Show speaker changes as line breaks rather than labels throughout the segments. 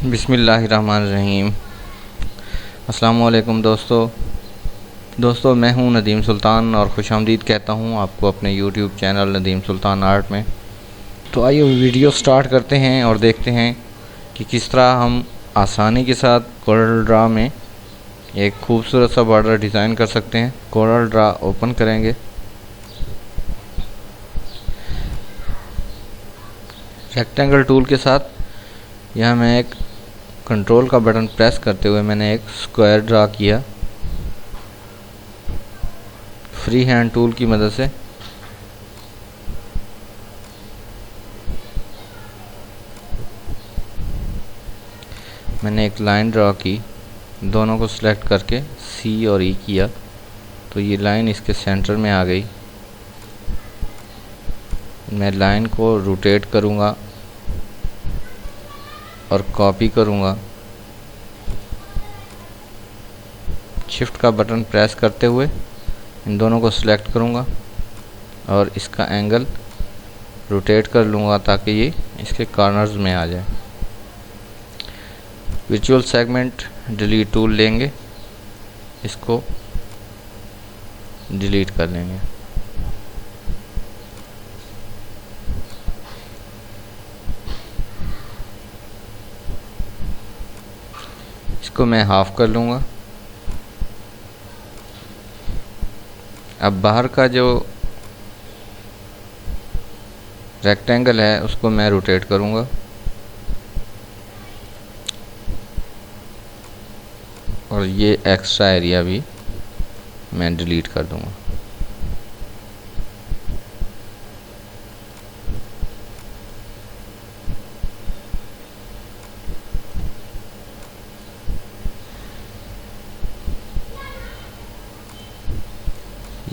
बिस्मिल्लाहिर्रहमानिर्रहीम। अस्सलामुअलैकुम दोस्तों, मैं हूं नदीम सुल्तान और खुशामदीद कहता हूं आपको अपने यूट्यूब चैनल नदीम सुल्तान आर्ट में। तो आइए वीडियो स्टार्ट करते हैं और देखते हैं कि किस तरह हम आसानी के साथ कोरल ड्रा में एक खूबसूरत सा बॉर्डर डिज़ाइन कर सकते हैं। कोरल ड्रा ओपन करेंगे, रेक्टेंगल टूल के साथ यहाँ मैं एक कंट्रोल का बटन प्रेस करते हुए मैंने एक स्क्वायर ड्रा किया फ्री हैंड टूल की मदद से। मैंने एक लाइन ड्रा की, दोनों को सिलेक्ट करके सी और ई किया तो ये लाइन इसके सेंटर में आ गई। मैं लाइन को रोटेट करूँगा और कॉपी करूँगा। शिफ्ट का बटन प्रेस करते हुए इन दोनों को सिलेक्ट करूँगा और इसका एंगल रोटेट कर लूँगा ताकि ये इसके कॉर्नर्स में आ जाए। विजुअल सेगमेंट डिलीट टूल लेंगे, इसको डिलीट कर लेंगे। इसको मैं हाफ कर लूँगा। अब बाहर का जो रेक्टेंगल है उसको मैं रोटेट करूँगा और ये एक्स्ट्रा एरिया भी मैं डिलीट कर दूँगा।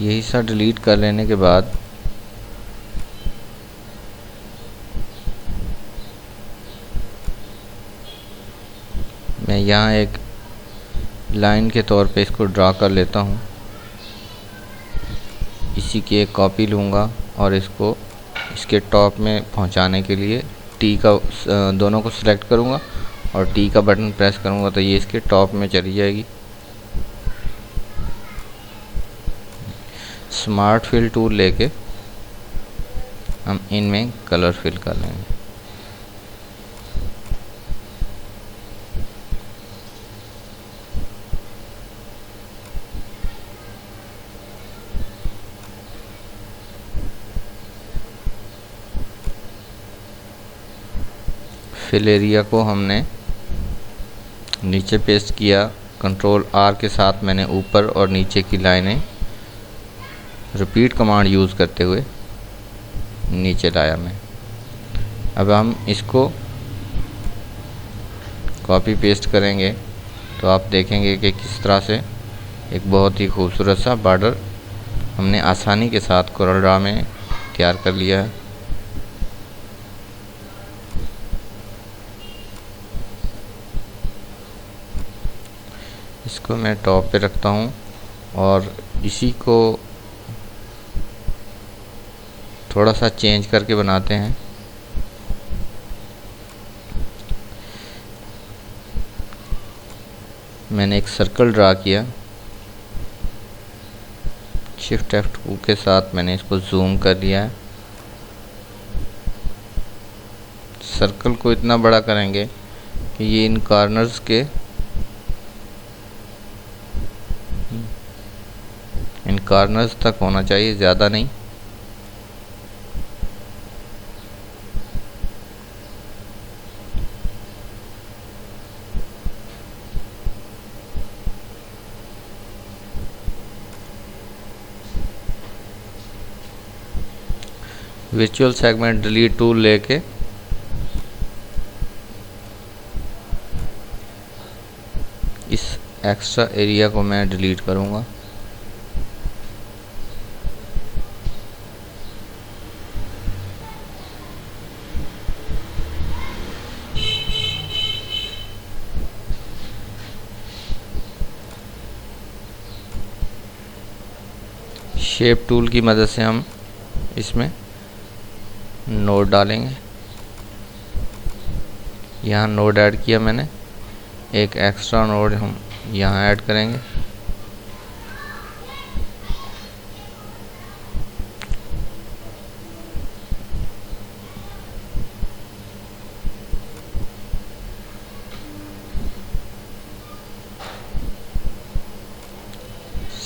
यही सा डिलीट कर लेने के बाद मैं यहाँ एक लाइन के तौर पे इसको ड्रा कर लेता हूँ। इसी की एक कॉपी लूँगा और इसको इसके टॉप में पहुँचाने के लिए टी का दोनों को सिलेक्ट करूँगा और टी का बटन प्रेस करूँगा तो ये इसके टॉप में चली जाएगी। स्मार्ट फिल टूल लेके हम इनमें कलर फिल कर लेंगे। फिल एरिया को हमने नीचे पेस्ट किया, कंट्रोल आर के साथ मैंने ऊपर और नीचे की लाइनें रिपीट कमांड यूज़ करते हुए नीचे लाया मैं। अब हम इसको कॉपी पेस्ट करेंगे तो आप देखेंगे कि किस तरह से एक बहुत ही खूबसूरत सा बॉर्डर हमने आसानी के साथ कोरल ड्रा में तैयार कर लिया है। इसको मैं टॉप पे रखता हूँ और इसी को थोड़ा सा चेंज करके बनाते हैं। मैंने एक सर्कल ड्रा किया, शिफ्ट F2 के साथ मैंने इसको जूम कर लिया है। सर्कल को इतना बड़ा करेंगे कि ये इन कॉर्नर्स के तक होना चाहिए, ज़्यादा नहीं। विजुअल सेगमेंट डिलीट टूल लेके इस एक्स्ट्रा एरिया को मैं डिलीट करूँगा। शेप टूल की मदद से हम इसमें नोट डालेंगे। यहाँ नोड ऐड किया मैंने, एक एक्स्ट्रा नोड हम यहाँ ऐड करेंगे।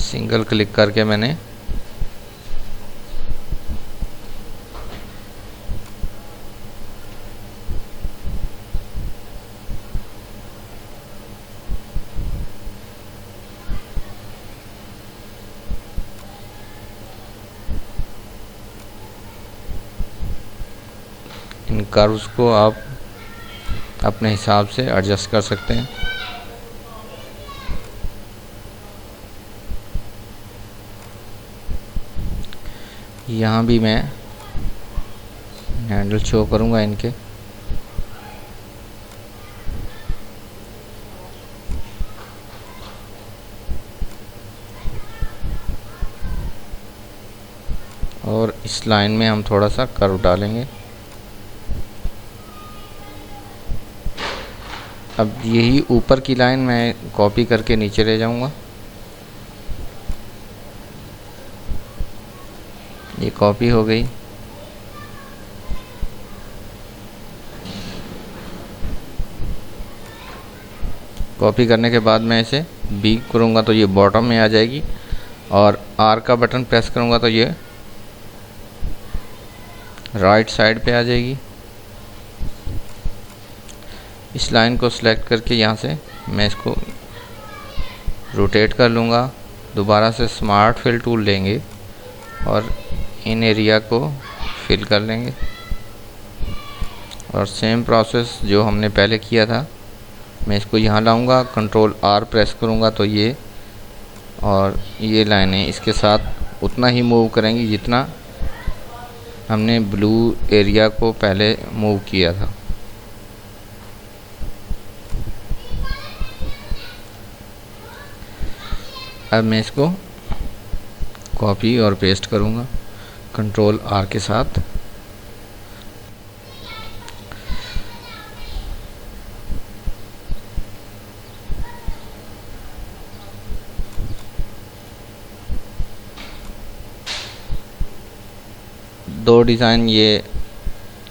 सिंगल क्लिक करके मैंने इन कर्व्स को आप अपने हिसाब से एडजस्ट कर सकते हैं। यहाँ भी मैं हैंडल शो करूँगा इनके। और इस लाइन में हम थोड़ा सा कर्व डालेंगे। अब यही ऊपर की लाइन मैं कॉपी करके नीचे ले जाऊंगा। ये कॉपी हो गई। कॉपी करने के बाद मैं इसे बी करूँगा तो ये बॉटम में आ जाएगी, और आर का बटन प्रेस करूँगा तो ये राइट साइड पे आ जाएगी। इस लाइन को सिलेक्ट करके यहाँ से मैं इसको रोटेट कर लूँगा। दोबारा से स्मार्ट फिल टूल लेंगे और इन एरिया को फिल कर लेंगे, और सेम प्रोसेस जो हमने पहले किया था मैं इसको यहाँ लाऊंगा, कंट्रोल आर प्रेस करूँगा तो ये और ये लाइनें इसके साथ उतना ही मूव करेंगी जितना हमने ब्लू एरिया को पहले मूव किया था। अब मैं इसको कॉपी और पेस्ट करूँगा कंट्रोल आर के साथ। दो डिज़ाइन ये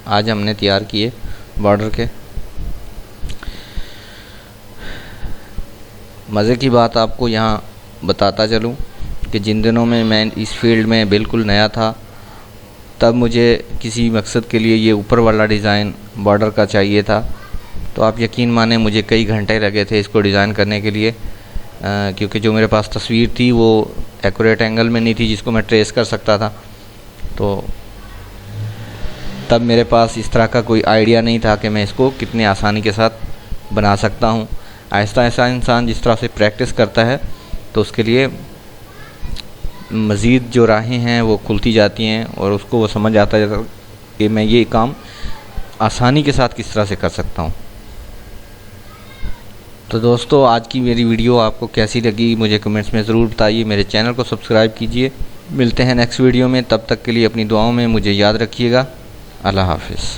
आज हमने तैयार किए बॉर्डर के। मज़े की बात आपको यहाँ बताता चलूँ कि जिन दिनों में मैं इस फील्ड में बिल्कुल नया था, तब मुझे किसी मकसद के लिए ये ऊपर वाला डिज़ाइन बॉर्डर का चाहिए था, तो आप यकीन माने मुझे कई घंटे लगे थे इसको डिज़ाइन करने के लिए, क्योंकि जो मेरे पास तस्वीर थी वो एक्यूरेट एंगल में नहीं थी जिसको मैं ट्रेस कर सकता था। तो तब मेरे पास इस तरह का कोई आइडिया नहीं था कि मैं इसको कितनी आसानी के साथ बना सकता हूँ। आहिस्ता आहिस्ता इंसान जिस तरह से प्रैक्टिस करता है तो उसके लिए मज़ीद जो राहें हैं वो खुलती जाती हैं, और उसको वो समझ आता है कि मैं ये काम आसानी के साथ किस तरह से कर सकता हूँ। तो दोस्तों, आज की मेरी वीडियो आपको कैसी लगी मुझे कमेंट्स में ज़रूर बताइए। मेरे चैनल को सब्सक्राइब कीजिए। मिलते हैं नेक्स्ट वीडियो में, तब तक के लिए अपनी दुआओं में मुझे याद रखिएगा। अल्लाह हाफ़िज़।